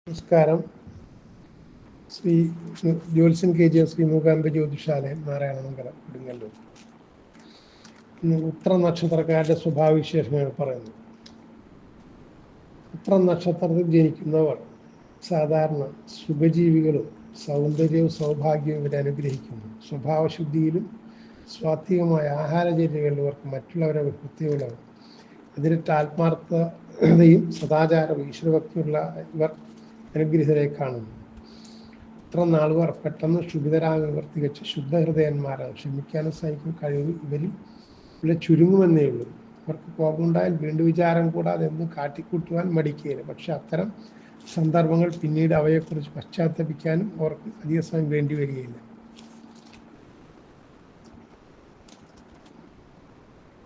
നമസ്കാരം. ശ്രീ ജ്യോത്സ്യൻ KG ശ്രീ മൂകാംബ ജ്യോതിഷാലയം, നാരായണമംഗലം, കൊടുങ്ങല്ലൂർ. ഉത്ര നക്ഷത്രക്കാരുടെ സ്വഭാവവിശേഷങ്ങൾ പറയുന്നു. ഉത്ര നക്ഷത്രത്തിൽ ജനിക്കുന്നവർ സാധാരണ സുഖജീവികളും സൗന്ദര്യവും സൗഭാഗ്യവും ഇവരെ അനുഗ്രഹിക്കുന്നു. സ്വഭാവശുദ്ധിയിലും സ്വാത്വികമായ ആഹാരചര്യകളിലും ഇവർക്ക് മറ്റുള്ളവരെ പ്രത്യേകമാണ്. അതിരിട്ട ആത്മാർത്ഥതയും സദാചാരവും ഈശ്വരഭക്തിയുള്ള ഇവർ അനുഗ്രഹീതരെ കാണുന്നു. ഇത്ര നാളുകാർ പെട്ടെന്ന് ക്ഷുഭിതരാകും. ഇവർ തികച്ച ശുദ്ധഹൃദയന്മാരാണ്. ക്ഷമിക്കാനും സഹിക്കും കഴിവ് ഇവിടെ ചുരുങ്ങുമെന്നേ ഉള്ളൂ. ഇവർക്ക് കോപമുണ്ടായാൽ വീണ്ടും വിചാരം കൂടാതെ എന്നും കാട്ടിക്കൂട്ടുവാൻ മടിക്കുകയില്ല. പക്ഷെ അത്തരം സന്ദർഭങ്ങൾ പിന്നീട് അവയെക്കുറിച്ച് പശ്ചാത്തപിക്കാനും അവർക്ക് അധിക സമയം വേണ്ടി വരികയില്ല.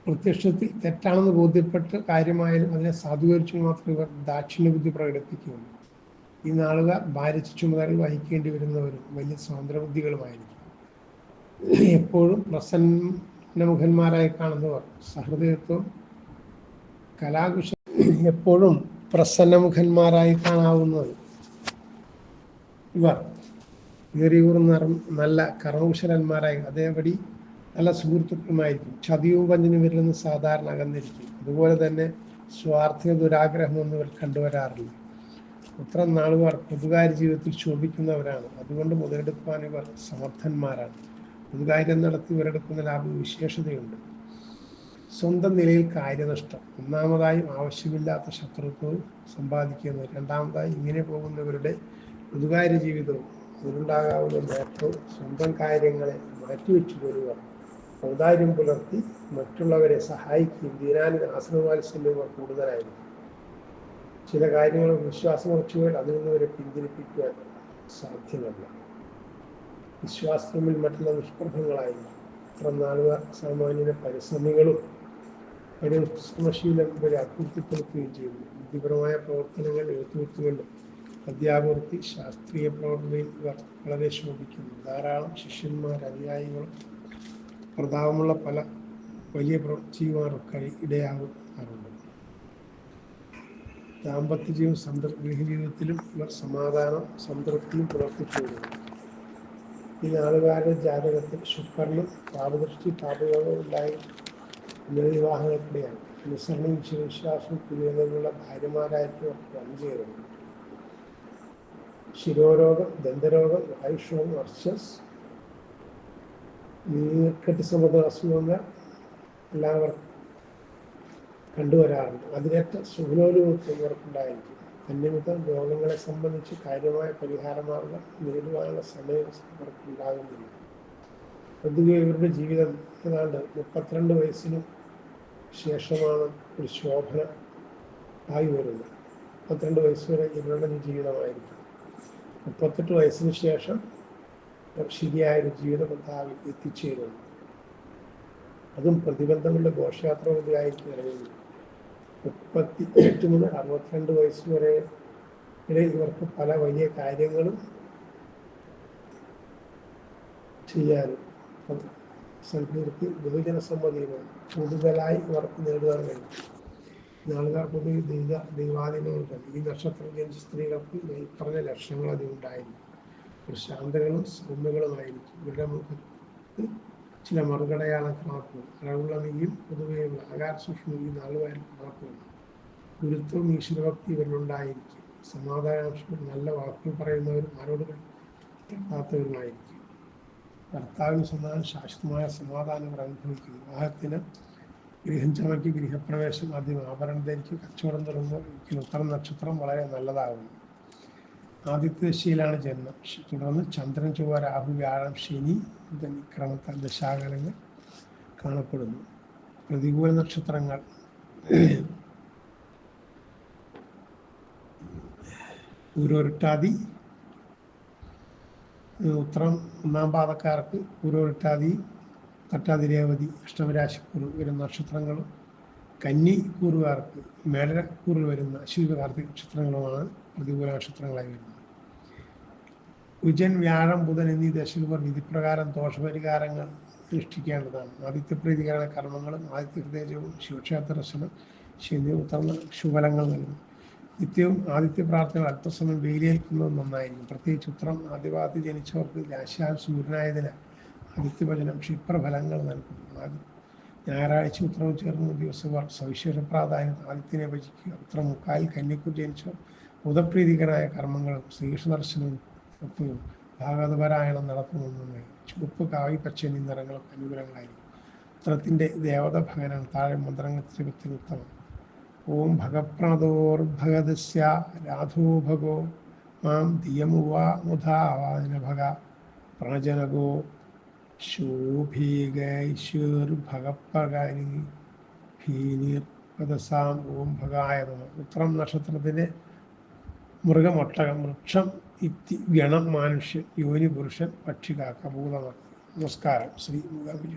പ്രത്യക്ഷത്തിൽ തെറ്റാണെന്ന് ബോധ്യപ്പെട്ട് കാര്യമായാലും അതിനെ സാധൂകരിച്ചു മാത്രമേ ഇവർ ദാക്ഷിണ്യബുദ്ധി പ്രകടിപ്പിക്കുകയുള്ളൂ. ഈ നാളുകാർ ഭാരിച്ച ചുമതലകൾ വഹിക്കേണ്ടി വരുന്നവരും വലിയ സ്വതന്ത്രബുദ്ധികളുമായിരിക്കും. എപ്പോഴും പ്രസന്നമുഖന്മാരായി കാണുന്നവർ സഹൃദയത്വം എപ്പോഴും പ്രസന്നമുഖന്മാരായി കാണാവുന്നത് ഇവർ ഏറിയൂർന്ന നല്ല കർമ്മകുശലന്മാരായി അതേപടി നല്ല സുഹൃത്തുക്കളുമായിരിക്കും. ചതിയും വഞ്ചനയും ഇവരിൽ നിന്ന് സാധാരണ അകന്നിരിക്കും. അതുപോലെ തന്നെ സ്വാർത്ഥ ദുരാഗ്രഹമൊന്നും ഇവർ കണ്ടുവരാറില്ല. ഉത്ര നാളുകാർ പൊതുകാര്യ ജീവിതത്തിൽ ശോഭിക്കുന്നവരാണ്. അതുകൊണ്ട് മുതലെടുക്കുവാൻ ഇവർ സമർത്ഥന്മാരാണ്. പൊതുകാര്യം നടത്തി ഇവരെടുക്കുന്ന ലാഭം വിശേഷതയുണ്ട്. സ്വന്തം നിലയിൽ കാര്യനഷ്ടം. ഒന്നാമതായും ആവശ്യമില്ലാത്ത ശത്രുത്വവും സമ്പാദിക്കുന്നത്. രണ്ടാമതായി ഇങ്ങനെ പോകുന്നവരുടെ പൊതുകാര്യ ജീവിതവും അതിലുണ്ടാകാവുന്ന നേട്ടവും സ്വന്തം കാര്യങ്ങളെ മാറ്റിവെച്ചു പോലുക ഔദാര്യം പുലർത്തി മറ്റുള്ളവരെ സഹായിക്കുകയും ദീനാനിന് ആശ്രമവാത്സല്യവും കൂടുതലായിരിക്കും. ചില കാര്യങ്ങൾ വിശ്വാസം ഉറച്ചുപോയാൽ അതിൽ നിന്ന് വരെ പിന്തിരിപ്പിക്കുവാൻ സാധ്യമല്ല. വിശ്വാസത്തിൽ മറ്റുള്ള നിഷ്പ്രഭങ്ങളായിരിക്കും. ഇത്ര നാളുകാർ സാമാന്യന പരിശ്രമികളും പരിശ്രമശീലം ഇവരെ അഭിവൃദ്ധിപ്പെടുത്തുകയും ചെയ്യുന്നു. ബുദ്ധിപരമായ പ്രവർത്തനങ്ങൾ, എഴുത്തുകുത്തുകളിലും അധ്യാപകർക്ക് ശാസ്ത്രീയ പ്രവർത്തനയിൽ ഇവർ വളരെ ശോഭിക്കുന്നു. ധാരാളം ശിഷ്യന്മാർ, അനുയായികളും പ്രതാപമുള്ള പല വലിയ പ്രവൃത്തിമാർക്ക് ഇടയാകാറുണ്ട്. ദാമ്പത്യ ജീവിതം ഗൃഹജീവിതത്തിലും ഇവർ സമാധാനം സംതൃപ്തിയും പുലർത്തിച്ചു വരുന്നു. ഈ നാളുകാരുടെ ജാതകത്തിൽ ശുക്രനും പാപദൃഷ്ടി പാപയോഗം ഉണ്ടായി പുനർവിവാഹങ്ങൾക്കിടെയാണ്. അനുസരണയും ഈശ്വരവിശ്വാസവും പുതിയതിലുള്ള ഭാര്യമാരായിരിക്കും അവർക്ക് വന്നുചേരുന്നത്. ശിരോരോഗം, ദന്തരോഗം, വായുക്ഷോഭം, അർച്ചസ്, നീർക്കെട്ട് സംബന്ധ അസുഖങ്ങൾ എല്ലാവർക്കും കണ്ടുവരാറുണ്ട്. അതിനേറ്റ സുഖലോലുമൊക്കെ ഇവർക്കുണ്ടായിരിക്കും. തന്നിമിത്തം രോഗങ്ങളെ സംബന്ധിച്ച് കാര്യമായ പരിഹാരമാർഗം നേടുവാനുള്ള സമയം ഇവർക്കുണ്ടാകുന്നില്ല. പൊതുവെ ഇവരുടെ ജീവിതം ഏതാണ്ട് 32 വയസ്സിന് ശേഷമാണ് ഒരു ശോഭന ആയി വരുന്നത്. 32 വയസ്സ് വരെ ഇവരുടെ ജീവിതമായിരിക്കും. 38 വയസ്സിന് ശേഷം ശരിയായൊരു ജീവിത പന്ഥാവിൽ എത്തിച്ചേരുന്നു. അതും പ്രതിബന്ധങ്ങളുടെ ഘോഷയാത്ര മുതലായിരിക്കും ഇറങ്ങുന്നത്. 38 മുതൽ 62 വയസ്സ് വരെ ഇവർക്ക് പല വലിയ കാര്യങ്ങളും ചെയ്യാനും സംഘർക്ക് ബഹുജനസമ്മതിയും കൂടുതലായി ഇവർക്ക് നേടുവാൻ കഴിയും. നാളുകാർ പൊതുവെ ദൈവാധീനമുണ്ട്. ഈ നക്ഷത്രം ജനിച്ച സ്ത്രീകൾക്ക് ഈ പറഞ്ഞ ലക്ഷണങ്ങൾ അതിലുണ്ടായിരിക്കും. ഒരു ശാന്തകളും സൗമ്യകളുമായിരിക്കും. ഇവരുടെ മുഖത്ത് ചില മറുകടയാളം കാണപ്പെടും. അളവുള്ള നെയ്യും പൊതുവെയുള്ള ആകാര സൂക്ഷ്മം ഈ നാളുകാരിൽ കാണപ്പെടുന്നു. ഗുരുത്വം ഈശ്വരഭക്തി ഇവരിലുണ്ടായിരിക്കും. സമാധാനാംശം നല്ല വാക്കുകൾ പറയുന്നവരും ആരോട് തട്ടാത്തവരുമായിരിക്കും. ഭർത്താവിന് സ്വന്തം ശാശ്വതമായ സമാധാനം ഇവർ അനുഭവിക്കുന്നു. വിവാഹത്തിന് ഗൃഹം ചമയ്ക്ക് ഗൃഹപ്രവേശം, ആദ്യം ആഭരണം ധരിക്കും, കച്ചവടം തുടങ്ങുന്ന ഉത്തരം നക്ഷത്രം വളരെ നല്ലതാകുന്നു. ആദിത്യ ദശയിലാണ് ജന്മം. തുടർന്ന് ചന്ദ്രൻ, ചൊവ്വ, രാഹു, വ്യാഴം, ശനി ക്രമത്താൽ ദശാകാലങ്ങൾ കാണപ്പെടുന്നു. പ്രതികൂല നക്ഷത്രങ്ങൾ പൂരോരുട്ടാതി, ഉത്രം 1-ാം പാദക്കാർക്ക് പൂരോരുട്ടാതി, തട്ടാതി, രേവതി, അഷ്ടമരാശിക്കൂറ് വരുന്ന നക്ഷത്രങ്ങളും കന്നി കൂറുകാർക്ക് മേടക്കൂറിൽ വരുന്ന അശ്വതി, കാർത്തിക നക്ഷത്രങ്ങളുമാണ് പ്രതികൂല നക്ഷത്രങ്ങളായി വരുന്നത്. കുജൻ, വ്യാഴം, ബുധൻ എന്നീ ദശകൾ വിധിപ്രകാരം ദോഷപരിഹാരങ്ങൾ അനുഷ്ഠിക്കേണ്ടതാണ്. ആദിത്യപ്രീതികരണ കർമ്മങ്ങളും ആദിത്യ ഹൃദയജവും ശിവക്ഷേത്ര ദർശനം ശനി ഉത്തർന്ന ശുഭലങ്ങൾ നൽകും. നിത്യവും ആദിത്യ പ്രാർത്ഥന അല്പസമയം വെയിലേൽക്കുന്നത് നന്നായിരിക്കും. പ്രത്യേകിച്ച് ഉത്രം ആദ്യപാദത്തിൽ ജനിച്ചവർക്ക് രാശിയാൽ സൂര്യനായതിനാൽ ആദിത്യഭജനം ക്ഷിപ്രഫലങ്ങൾ നൽകും. ഞായറാഴ്ച ഉത്തരവ് ചേർന്ന ദിവസങ്ങൾ സവിശേഷ പ്രാധാന്യം ആദിത്യനെ ഭജിക്കുക. ഉത്തരം മുക്കാലിൽ കന്യക്കു ജനിച്ചവർ ബുധപ്രീതികരായ കർമ്മങ്ങളും ശ്രീകൃഷ്ണ ദർശനവും ഭാഗവതപാരായണം നടത്തുന്നതായി. ചുവപ്പ്, കാവി, പച്ച എന്നീ നിറങ്ങളൊക്കെ അനുകൂലങ്ങളായിരിക്കും. ഉത്തരത്തിൻ്റെ ദേവത ഭഗനാണ്. താഴെ മന്ത്രങ്ങൾ ത്രിപത്തിൽ ഉത്തമം. ഓം ഭഗപ്രണതോർഭഗദസ്യ രാധോ ഭഗോ മാം ധിയമുവാ മുധാവാദിന ഭഗ പ്രണജനകോ ശോഭീകൈശ്വർഭഗപ്പഗനി ഭീനിർപദസാം ഓം ഭഗായ നമഃ. ഉത്രം നക്ഷത്രത്തിൻ്റെ മൃഗമൊട്ടകം, വൃക്ഷം ഇത്തി, ഗണം മാനുഷ്യൻ, യോനി പുരുഷൻ, പക്ഷി കാക്ക, ഭൂതമർ. നമസ്കാരം. ശ്രീ മൂകാംബിക.